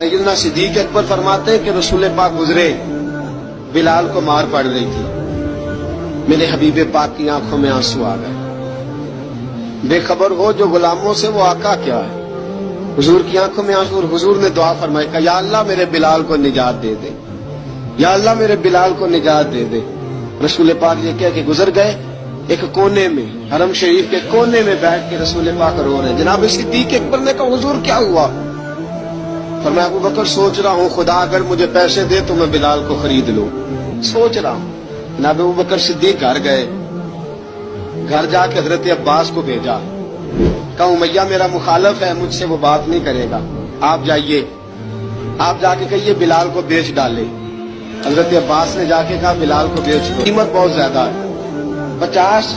सैयदना सिद्दीक अकबर फरमाते हैं कि रसूल पाक गुजरे, बिलाल को मार पड़ रही थी, मेरे हबीब पाक की आंखों में आंसू आ गए। बेखबर हो जो गुलामों से वो आका क्या है। हुजूर की आंखों में आंसू और हुजूर ने दुआ फरमाई कि या अल्लाह मेरे बिलाल को निजात दे दे, या अल्लाह मेरे बिलाल को निजात दे दे। रसूल पाक ये कह के गुजर गए। एक कोने में, हरम शरीफ के कोने में बैठ के रसूल पाक रो रहे हैं। जनाब सिद्दीक अकबर ने कहा हुजूर क्या हुआ? फरमाया अबू बकर सोच रहा हूँ खुदा अगर मुझे पैसे दे तो मैं बिलाल को खरीद लूं, सोच रहा हूँ। जनाब अबू बकर सिद्दीक घर गए, घर जाके हजरत अब्बास को भेजा, कहा उमैया मेरा मुखालिफ है, मुझसे वो बात नहीं करेगा, आप जाइए, आप जाके कहिए बिलाल को बेच डाले। हजरत अब्बास ने जाके कहा बिलाल को बेच दो, कीमत बहुत ज्यादा है, 50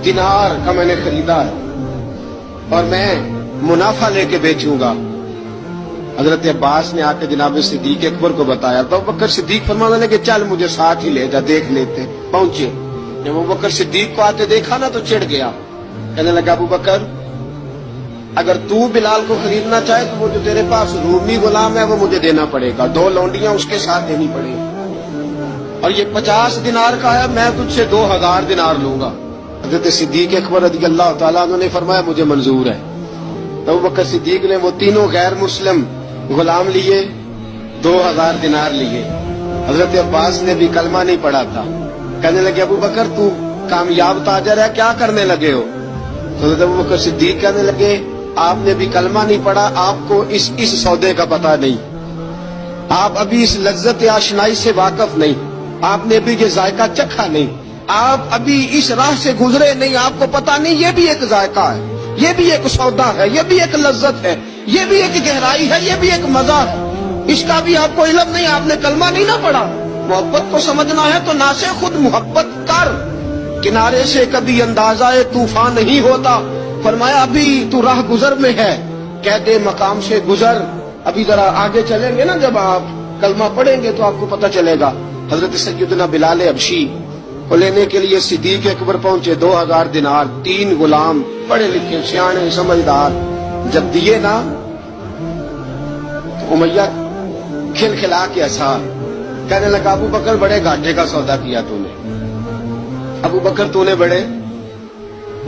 दिनार का मैंने खरीदा है और मैं मुनाफा लेके बेचूंगा। हजरत अब्बास ने आके जनाब सिद्दीक अकबर को बताया तो अबू बकर सिद्दीक फरमाने लगे चल मुझे साथ ही ले जा, देख लेते। पहुंचे, जब अबू बकर सिद्दीक को आते देखा ना तो चिढ़ गया, कहने लगा अबू बकर अगर तू बिलाल को खरीदना चाहे तो वो जो तेरे पास रूमी गुलाम है वो मुझे देना पड़ेगा, 2 लौंडियां उसके साथ देनी पड़ेगी, और ये 50 दिनार का है, मैं तुझसे 2000 दिनार लूंगा। हजरत सिद्दीक अकबर रज़ी अल्लाह तआला अन्हु ने फरमाया मुझे मंजूर है। तो अबू बकर सिद्दीक ने वो तीनों गैर मुस्लिम गुलाम लिए, 2000 दिनार लिए। हजरत अब्बास ने भी कलमा नहीं पढ़ा था, कहने लगे अबू बकर तू कामयाब ताजर है, क्या करने लगे हो? तो हजरत अबू बकर सिद्दीक कहने लगे आपने भी कलमा नहीं पढ़ा, आपको इस सौदे का पता नहीं, आप अभी इस लज्जत आशनाई से वाकिफ नहीं, आपने भी ये जायका चखा नहीं, आप अभी इस राह से गुजरे नहीं, आपको पता नहीं ये भी एक जायका है, ये भी एक सौदा है, ये भी एक लज्जत है, ये भी एक गहराई है, ये भी एक मजा है, इसका भी आपको इल्म नहीं, आपने कलमा नहीं ना पढ़ा। मोहब्बत को समझना है तो ना से खुद मोहब्बत कर, किनारे से कभी अंदाजा तूफान नहीं होता। फरमाया अभी तू राह गुजर में है, कह दे मकाम से गुजर, अभी जरा आगे चलेंगे ना, जब आप कलमा पढ़ेंगे तो आपको पता चलेगा। हजरत सैयदना बिलाल हबशी को लेने के लिए सिद्दीक अकबर पहुंचे, 2000 दिनार, 3 गुलाम पढ़े लिखे सियाने समझदार, जब दिए ना तो उमैया खिलखिला के हंसा, कहने लगा अबू बकर बड़े घाटे का सौदा किया तूने, अबू बकर तूने बड़े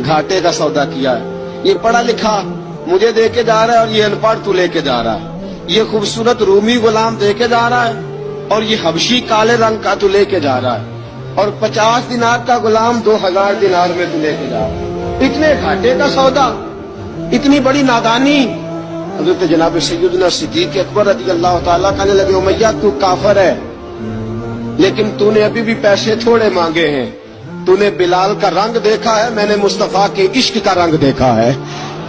घाटे का सौदा किया है, ये पढ़ा लिखा मुझे दे के जा रहा है और ये अनपढ़ तू लेके जा रहा है, ये खूबसूरत रूमी गुलाम दे के जा रहा है और ये हबशी काले रंग का तू लेके जा रहा है, और 50 दिनार का गुलाम 2000 दिनार में तू लेके जा रहा है, इतने घाटे का सौदा, इतनी बड़ी नादानी। हजरत जनाब सैयदना सिद्दीक अकबर रज़ी अल्लाह तआला कहने लगे उमैया तू काफिर है, लेकिन तूने अभी भी पैसे थोड़े मांगे हैं, तूने बिलाल का रंग देखा है, मैंने मुस्तफा के इश्क का रंग देखा है।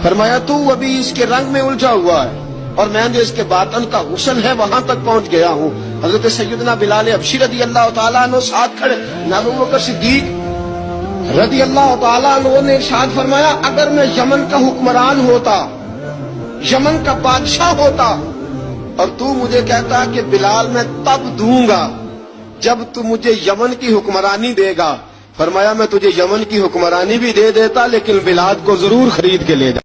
फरमाया तू अभी इसके रंग में उलझा हुआ है और मैं जो इसके बातन का हुस्न है वहां तक पहुंच गया हूँ। हजरत सैयदना बिलाल हबशी रज़ी अल्लाह तआला अन्हु साथ खड़े, अबू बकर सिद्दीक रज़ी अल्लाह तआला अन्हु ने इरशाद फरमाया अगर मैं यमन का हुक्मरान होता, यमन का बादशाह होता और तू मुझे कहता कि बिलाल मैं तब दूंगा जब तू मुझे यमन की हुक्मरानी देगा, फरमाया मैं तुझे यमन की हुक्मरानी भी दे देता लेकिन बिलाल को जरूर खरीद के ले जा।